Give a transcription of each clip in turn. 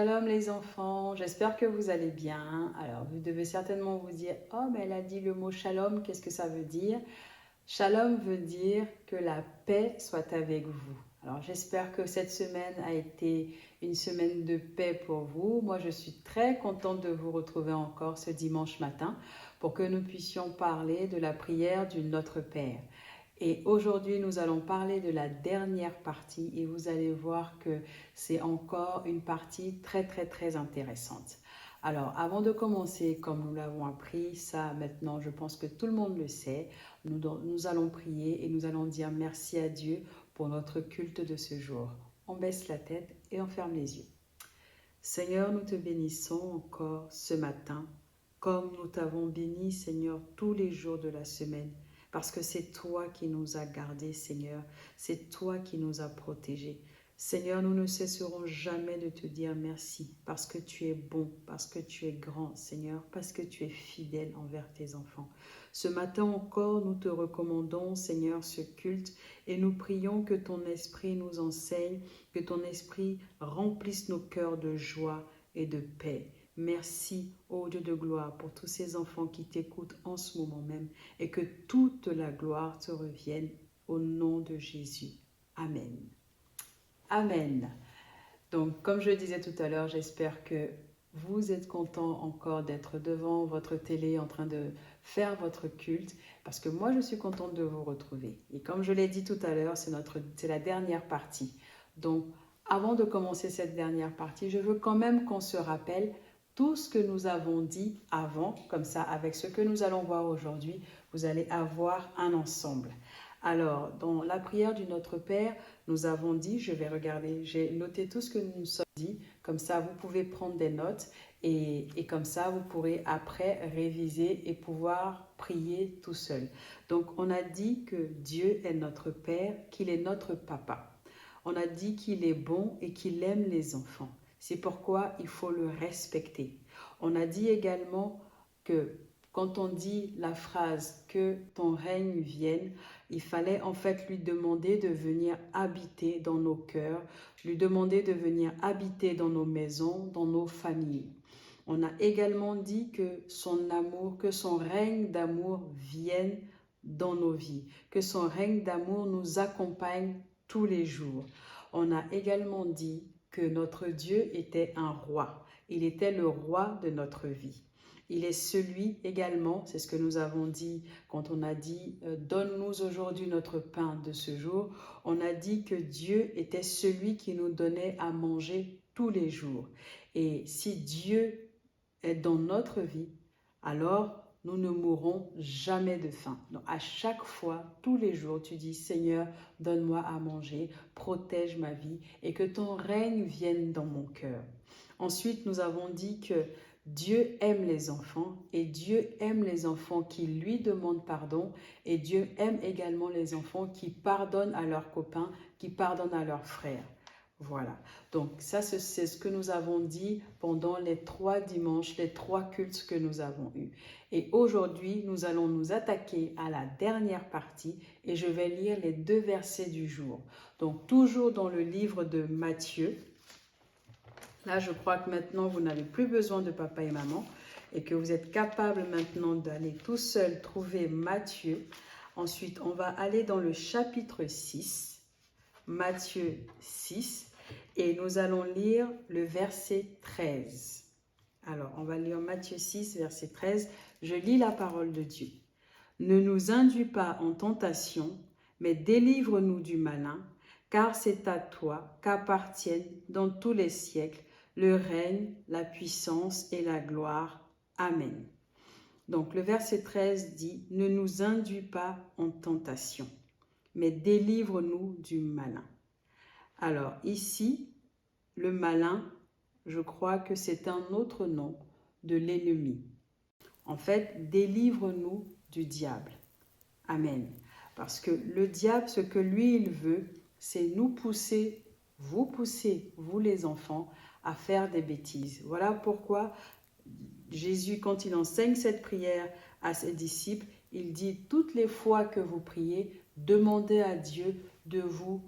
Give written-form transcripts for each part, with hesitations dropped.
Shalom les enfants, j'espère que vous allez bien. Alors vous devez certainement vous dire, oh mais elle a dit le mot shalom, qu'est-ce que ça veut dire? Shalom veut dire que la paix soit avec vous. Alors j'espère que cette semaine a été une semaine de paix pour vous. Moi je suis très contente de vous retrouver encore ce dimanche matin pour que nous puissions parler de la prière du Notre Père. Et aujourd'hui, nous allons parler de la dernière partie et vous allez voir que c'est encore une partie très intéressante. Alors, avant de commencer, comme nous l'avons appris, ça maintenant, je pense que tout le monde le sait, nous allons prier et nous allons dire merci à Dieu pour notre culte de ce jour. On baisse la tête et on ferme les yeux. Seigneur, nous te bénissons encore ce matin, comme nous t'avons béni, Seigneur, tous les jours de la semaine. Parce que c'est toi qui nous as gardés, Seigneur. C'est toi qui nous as protégés. Seigneur, nous ne cesserons jamais de te dire merci parce que tu es bon, parce que tu es grand, Seigneur, parce que tu es fidèle envers tes enfants. Ce matin encore, nous te recommandons, Seigneur, ce culte et nous prions que ton esprit nous enseigne, que ton esprit remplisse nos cœurs de joie et de paix. Merci, ô Dieu de gloire, pour tous ces enfants qui t'écoutent en ce moment même et que toute la gloire te revienne au nom de Jésus. Amen. Amen. Donc, comme je disais tout à l'heure, j'espère que vous êtes contents encore d'être devant votre télé en train de faire votre culte parce que moi, je suis contente de vous retrouver. Et comme je l'ai dit tout à l'heure, c'est la dernière partie. Donc, avant de commencer cette dernière partie, je veux quand même qu'on se rappelle tout ce que nous avons dit avant, comme ça, avec ce que nous allons voir aujourd'hui, vous allez avoir un ensemble. Alors, dans la prière du Notre Père, nous avons dit, je vais regarder, j'ai noté tout ce que nous nous sommes dit, comme ça vous pouvez prendre des notes et comme ça vous pourrez après réviser et pouvoir prier tout seul. Donc, on a dit que Dieu est notre Père, qu'il est notre Papa. On a dit qu'il est bon et qu'il aime les enfants. C'est pourquoi il faut le respecter. On a dit également que quand on dit la phrase « que ton règne vienne », il fallait en fait lui demander de venir habiter dans nos cœurs, lui demander de venir habiter dans nos maisons, dans nos familles. On a également dit que son amour, que son règne d'amour vienne dans nos vies, que son règne d'amour nous accompagne tous les jours. On a également dit que notre Dieu était un roi. Il était le roi de notre vie. Il est celui également, c'est ce que nous avons dit quand on a dit « Donne-nous aujourd'hui notre pain de ce jour ». On a dit que Dieu était celui qui nous donnait à manger tous les jours. Et si Dieu est dans notre vie, alors nous ne mourrons jamais de faim. Donc à chaque fois, tous les jours, tu dis « Seigneur, donne-moi à manger, protège ma vie et que ton règne vienne dans mon cœur ». Ensuite, nous avons dit que Dieu aime les enfants et Dieu aime les enfants qui lui demandent pardon et Dieu aime également les enfants qui pardonnent à leurs copains, qui pardonnent à leurs frères. Voilà, donc ça c'est ce que nous avons dit pendant les 3 dimanches, les 3 cultes que nous avons eus. Et aujourd'hui, nous allons nous attaquer à la dernière partie et je vais lire les 2 versets du jour. Donc toujours dans le livre de Matthieu. Là, je crois que maintenant, vous n'avez plus besoin de papa et maman et que vous êtes capable maintenant d'aller tout seul trouver Matthieu. Ensuite, on va aller dans le chapitre 6, Matthieu 6, et nous allons lire le verset 13. Alors, on va lire Matthieu 6, verset 13. Je lis la parole de Dieu. « Ne nous induis pas en tentation, mais délivre-nous du malin, car c'est à toi qu'appartiennent dans tous les siècles le règne, la puissance et la gloire. Amen. » Donc le verset 13 dit « Ne nous induis pas en tentation, mais délivre-nous du malin. » Alors ici, le malin, je crois que c'est un autre nom de l'ennemi. En fait, délivre-nous du diable. Amen. Parce que le diable, ce que lui, il veut, c'est nous pousser, vous les enfants, à faire des bêtises. Voilà pourquoi Jésus, quand il enseigne cette prière à ses disciples, il dit toutes les fois que vous priez, demandez à Dieu de vous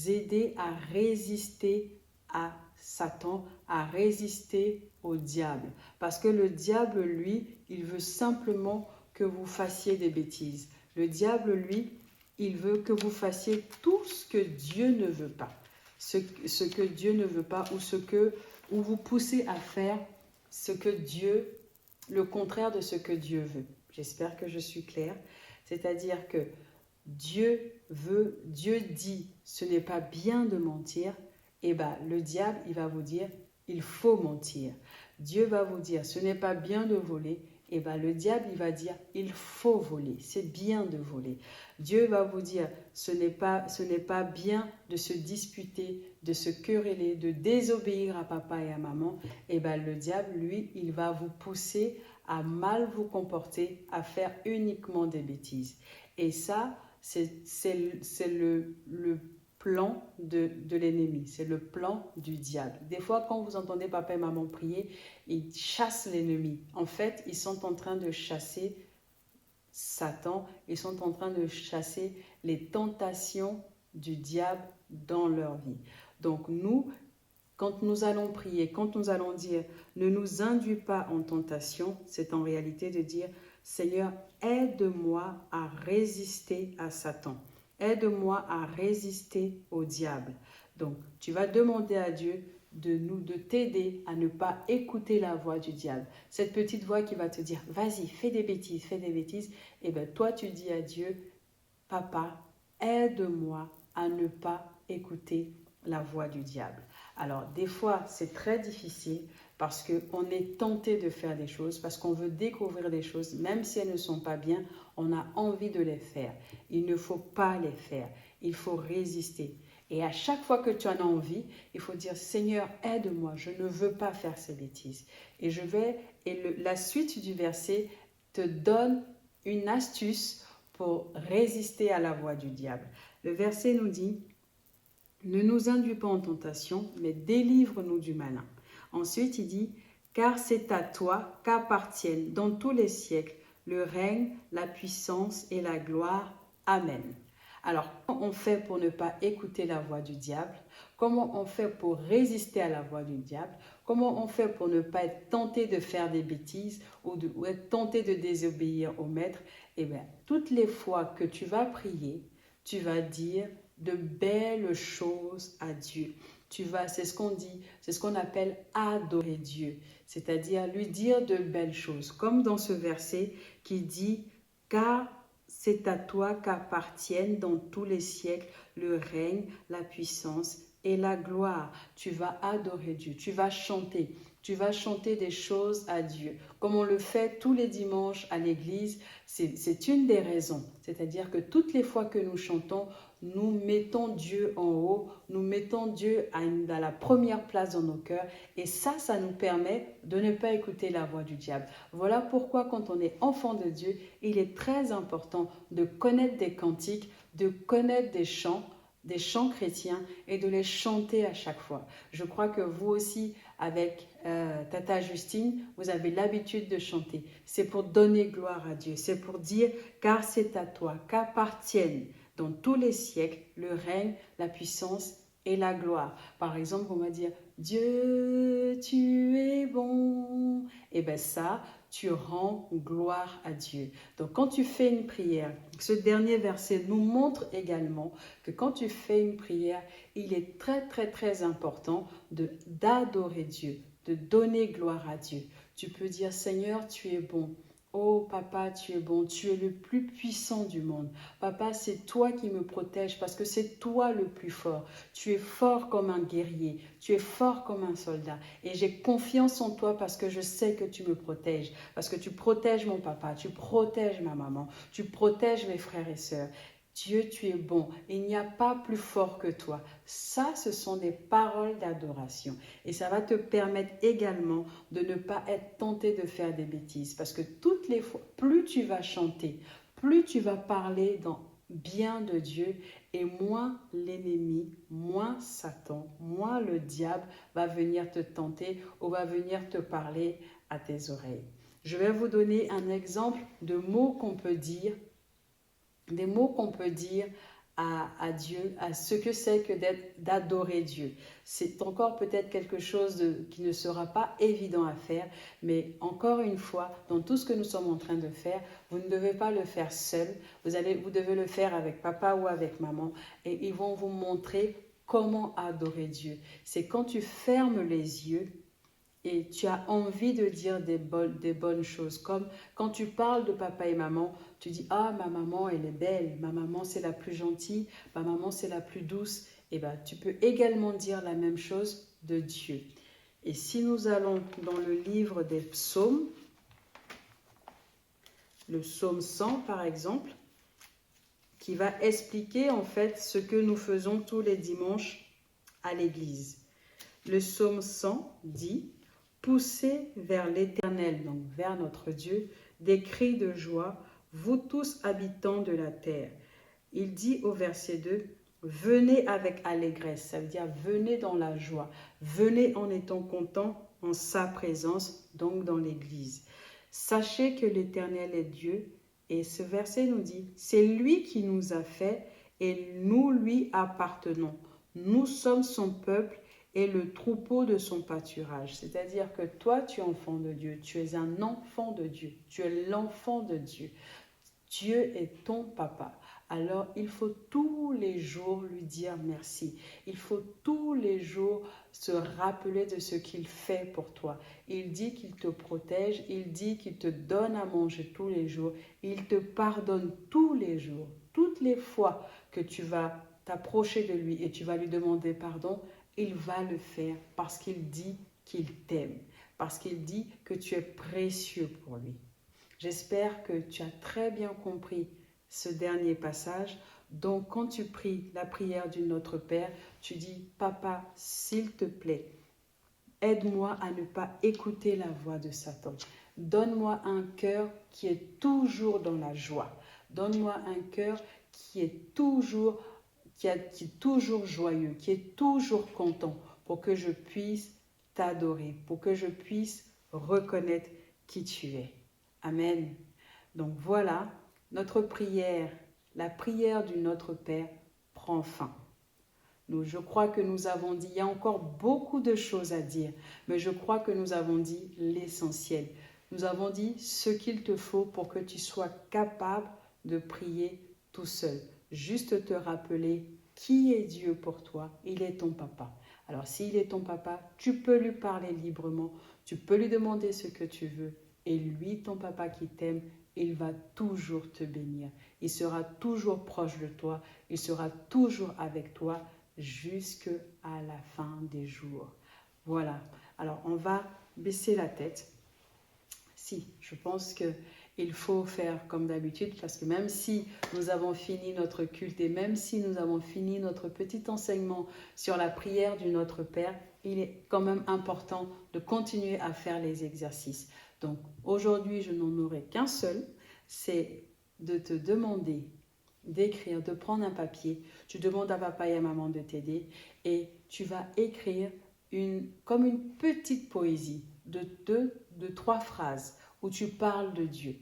aider à résister à Satan à résister au diable. Parce que le diable, lui, il veut simplement que vous fassiez des bêtises. Le diable, lui, il veut que vous fassiez tout ce que Dieu ne veut pas. Ce que Dieu ne veut pas ou vous poussez à faire ce que Dieu, le contraire de ce que Dieu veut. J'espère que je suis claire. C'est-à-dire que Dieu dit, ce n'est pas bien de mentir, et bien le diable, il va vous dire, il faut mentir. Dieu va vous dire, ce n'est pas bien de voler, et bien le diable, il va dire, il faut voler, c'est bien de voler. Dieu va vous dire, ce n'est pas bien de se disputer, de se quereller, de désobéir à papa et à maman, et bien le diable, lui, il va vous pousser à mal vous comporter, à faire uniquement des bêtises. Et ça, c'est le plan de l'ennemi, c'est le plan du diable. Des fois, quand vous entendez papa et maman prier, ils chassent l'ennemi. En fait, ils sont en train de chasser Satan, ils sont en train de chasser les tentations du diable dans leur vie. Donc nous, quand nous allons prier, quand nous allons dire « ne nous induis pas en tentation », c'est en réalité de dire « Seigneur, aide-moi à résister à Satan. Aide-moi à résister au diable. » Donc, tu vas demander à Dieu de t'aider à ne pas écouter la voix du diable. Cette petite voix qui va te dire « Vas-y, fais des bêtises, fais des bêtises. » Et bien, toi, tu dis à Dieu « Papa, aide-moi à ne pas écouter la voix du diable. » Alors, des fois, c'est très difficile parce qu'on est tenté de faire des choses, parce qu'on veut découvrir des choses, même si elles ne sont pas bien, on a envie de les faire. Il ne faut pas les faire, il faut résister. Et à chaque fois que tu en as envie, il faut dire « Seigneur, aide-moi, je ne veux pas faire ces bêtises. » Et la suite du verset te donne une astuce pour résister à la voix du diable. Le verset nous dit « Ne nous induis pas en tentation, mais délivre-nous du malin. » Ensuite, il dit « Car c'est à toi qu'appartiennent dans tous les siècles le règne, la puissance et la gloire. Amen. » Alors, comment on fait pour ne pas écouter la voix du diable? Comment on fait pour résister à la voix du diable? Comment on fait pour ne pas être tenté de faire des bêtises ou être tenté de désobéir au maître? Eh bien, toutes les fois que tu vas prier, tu vas dire de belles choses à Dieu. C'est ce qu'on dit, c'est ce qu'on appelle adorer Dieu, c'est-à-dire lui dire de belles choses, comme dans ce verset qui dit « Car c'est à toi qu'appartiennent dans tous les siècles le règne, la puissance et la gloire. » Tu vas adorer Dieu, tu vas chanter des choses à Dieu. Comme on le fait tous les dimanches à l'église, c'est une des raisons. C'est-à-dire que toutes les fois que nous chantons, nous mettons Dieu en haut, nous mettons Dieu à la première place dans nos cœurs. Et ça nous permet de ne pas écouter la voix du diable. Voilà pourquoi quand on est enfant de Dieu, il est très important de connaître des cantiques, de connaître des chants chrétiens et de les chanter à chaque fois. Je crois que vous aussi, avec Tata Justine, vous avez l'habitude de chanter. C'est pour donner gloire à Dieu. C'est pour dire, car c'est à toi qu'appartiennent dans tous les siècles le règne, la puissance et la gloire. Par exemple, on va dire, Dieu, tu es bon. Et bien ça, tu rends gloire à Dieu. Donc quand tu fais une prière, ce dernier verset nous montre également que quand tu fais une prière, il est très très très important d'adorer Dieu, de donner gloire à Dieu. Tu peux dire Seigneur, tu es bon. Oh papa, tu es bon, tu es le plus puissant du monde. Papa, c'est toi qui me protèges parce que c'est toi le plus fort. Tu es fort comme un guerrier, tu es fort comme un soldat. Et j'ai confiance en toi parce que je sais que tu me protèges. Parce que tu protèges mon papa, tu protèges ma maman, tu protèges mes frères et sœurs. Dieu, tu es bon. Il n'y a pas plus fort que toi. Ça, ce sont des paroles d'adoration. Et ça va te permettre également de ne pas être tenté de faire des bêtises. Parce que toutes les fois, plus tu vas chanter, plus tu vas parler bien de Dieu, et moins l'ennemi, moins Satan, moins le diable va venir te tenter ou va venir te parler à tes oreilles. Je vais vous donner un exemple de mots qu'on peut dire. Des mots qu'on peut dire à Dieu, à ce que c'est que d'adorer Dieu. C'est encore peut-être quelque chose qui ne sera pas évident à faire, mais encore une fois, dans tout ce que nous sommes en train de faire, vous ne devez pas le faire seul, vous devez le faire avec papa ou avec maman, et ils vont vous montrer comment adorer Dieu. C'est quand tu fermes les yeux et tu as envie de dire des bonnes choses. Comme quand tu parles de papa et maman, tu dis « Ah, ma maman, elle est belle. Ma maman, c'est la plus gentille. Ma maman, c'est la plus douce. » Et bien, tu peux également dire la même chose de Dieu. Et si nous allons dans le livre des psaumes, le psaume 100 par exemple, qui va expliquer en fait ce que nous faisons tous les dimanches à l'église. Le psaume 100 dit « Poussez vers l'Éternel, donc vers notre Dieu, des cris de joie, vous tous habitants de la terre. » Il dit au verset 2 « Venez avec allégresse », ça veut dire venez dans la joie, venez en étant content en sa présence, donc dans l'église. Sachez que l'Éternel est Dieu, et ce verset nous dit « C'est lui qui nous a fait et nous lui appartenons. Nous sommes son peuple et le troupeau de son pâturage. » C'est-à-dire que toi, tu es enfant de Dieu, tu es un enfant de Dieu, tu es l'enfant de Dieu. Dieu est ton papa. Alors, il faut tous les jours lui dire merci. Il faut tous les jours se rappeler de ce qu'il fait pour toi. Il dit qu'il te protège, il dit qu'il te donne à manger tous les jours, il te pardonne tous les jours. Toutes les fois que tu vas t'approcher de lui et tu vas lui demander pardon, il va le faire parce qu'il dit qu'il t'aime, parce qu'il dit que tu es précieux pour lui. J'espère que tu as très bien compris ce dernier passage. Donc, quand tu pries la prière du Notre Père, tu dis « Papa, s'il te plaît, aide-moi à ne pas écouter la voix de Satan. Donne-moi un cœur qui est toujours dans la joie. Donne-moi un cœur qui est toujours joyeux, qui est toujours content pour que je puisse t'adorer, pour que je puisse reconnaître qui tu es. » Amen. Donc voilà, notre prière, la prière du Notre Père prend fin. Je crois que nous avons dit, il y a encore beaucoup de choses à dire, mais je crois que nous avons dit l'essentiel. Nous avons dit ce qu'il te faut pour que tu sois capable de prier tout seul. Juste te rappeler qui est Dieu pour toi. Il est ton papa. Alors s'il est ton papa, tu peux lui parler librement, tu peux lui demander ce que tu veux. Et lui, ton papa qui t'aime, il va toujours te bénir. Il sera toujours proche de toi. Il sera toujours avec toi jusqu'à la fin des jours. Voilà. Alors, on va baisser la tête. Si, je pense qu'il faut faire comme d'habitude parce que même si nous avons fini notre culte et même si nous avons fini notre petit enseignement sur la prière du Notre Père, il est quand même important de continuer à faire les exercices. Donc aujourd'hui, je n'en aurai qu'un seul, c'est de te demander d'écrire, de prendre un papier. Tu demandes à papa et à maman de t'aider et tu vas écrire comme une petite poésie de 3 phrases où tu parles de Dieu.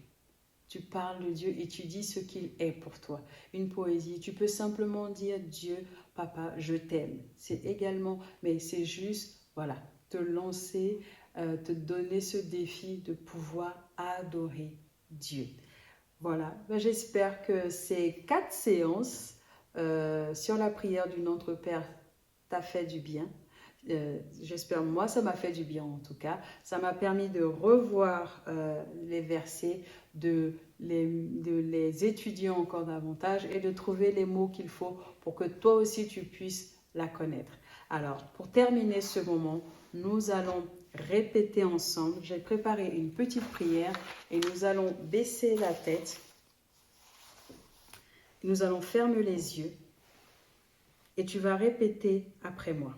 Tu parles de Dieu et tu dis ce qu'il est pour toi. Une poésie, tu peux simplement dire Dieu, papa, je t'aime. C'est également, mais c'est juste, voilà, te lancer, te donner ce défi de pouvoir adorer Dieu. Voilà, j'espère que ces 4 séances sur la prière du Notre Père t'a fait du bien. J'espère, moi, ça m'a fait du bien en tout cas. Ça m'a permis de revoir les versets, de les étudier encore davantage et de trouver les mots qu'il faut pour que toi aussi tu puisses la connaître. Alors, pour terminer ce moment, nous allons répéter ensemble. J'ai préparé une petite prière et nous allons baisser la tête. Nous allons fermer les yeux et tu vas répéter après moi.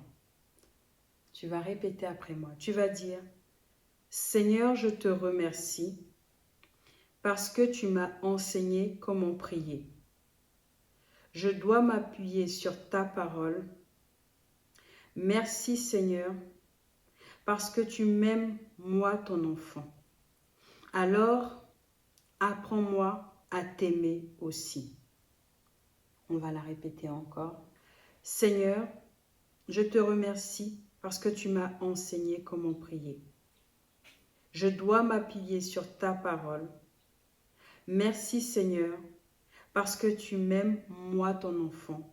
Tu vas répéter après moi. Tu vas dire « Seigneur, je te remercie parce que tu m'as enseigné comment prier. Je dois m'appuyer sur ta parole. Merci Seigneur, parce que tu m'aimes, moi ton enfant. Alors, apprends-moi à t'aimer aussi. On va la répéter encore. Seigneur, je te remercie parce que tu m'as enseigné comment prier. Je dois m'appuyer sur ta parole. Merci Seigneur, parce que tu m'aimes, moi ton enfant.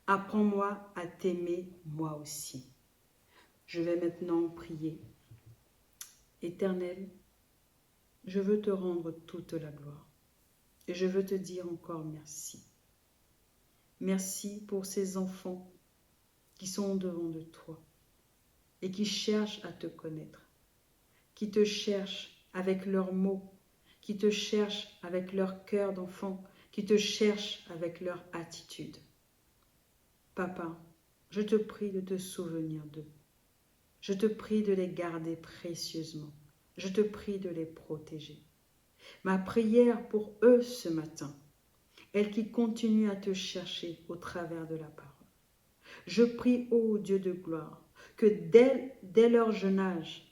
Apprends-moi à t'aimer, moi aussi. Je vais maintenant prier. Éternel, je veux te rendre toute la gloire. Et je veux te dire encore merci. Merci pour ces enfants qui sont devant de toi et qui cherchent à te connaître, qui te cherchent avec leurs mots, qui te cherchent avec leur cœur d'enfant, qui te cherchent avec leur attitude. Papa, je te prie de te souvenir d'eux. Je te prie de les garder précieusement. Je te prie de les protéger. Ma prière pour eux ce matin, elle qui continue à te chercher au travers de la parole. Je prie, ô Dieu de gloire, que dès leur jeune âge,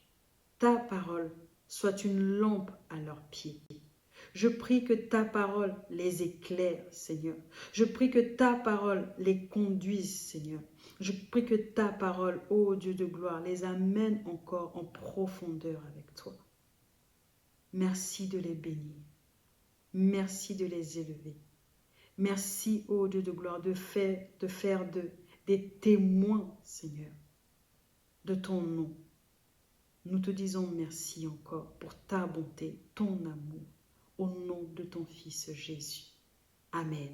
ta parole soit une lampe à leurs pieds. Je prie que ta parole les éclaire, Seigneur. Je prie que ta parole les conduise, Seigneur. Je prie que ta parole, ô Dieu de gloire, les amène encore en profondeur avec toi. Merci de les bénir. Merci de les élever. Merci, ô Dieu de gloire, de faire des témoins, Seigneur, de ton nom. Nous te disons merci encore pour ta bonté, ton amour, au nom de ton Fils Jésus. Amen.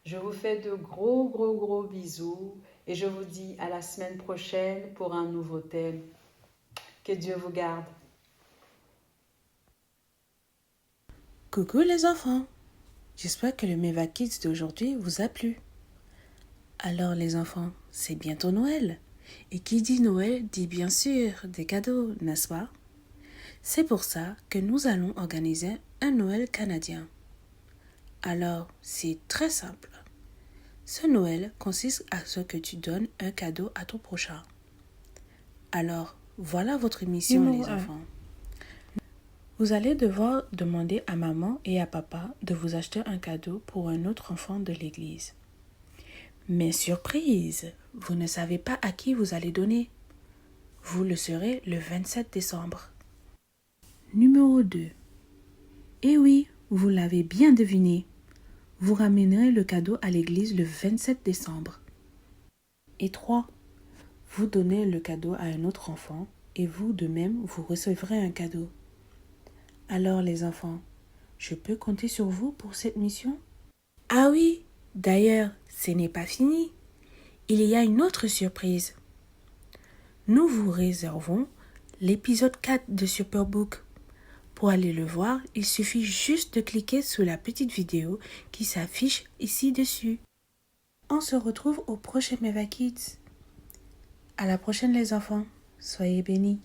Je vous fais de gros bisous et je vous dis à la semaine prochaine pour un nouveau thème. Que Dieu vous garde. Coucou les enfants, j'espère que le Meva Kids d'aujourd'hui vous a plu. Alors les enfants, c'est bientôt Noël. Et qui dit Noël dit bien sûr des cadeaux, n'est-ce pas? C'est pour ça que nous allons organiser un Noël canadien. Alors, c'est très simple. Ce Noël consiste à ce que tu donnes un cadeau à ton prochain. Alors, voilà votre mission les enfants. Vous allez devoir demander à maman et à papa de vous acheter un cadeau pour un autre enfant de l'église. Mais surprise, vous ne savez pas à qui vous allez donner. Vous le saurez le 27 décembre. Numéro 2. Eh oui, vous l'avez bien deviné. Vous ramènerez le cadeau à l'église le 27 décembre. Et 3. Vous donnez le cadeau à un autre enfant et vous de même vous recevrez un cadeau. Alors les enfants, je peux compter sur vous pour cette mission? Ah oui, d'ailleurs, ce n'est pas fini. Il y a une autre surprise. Nous vous réservons l'épisode 4 de Superbook. Pour aller le voir, il suffit juste de cliquer sur la petite vidéo qui s'affiche ici dessus. On se retrouve au prochain Meva Kids. À la prochaine les enfants. Soyez bénis.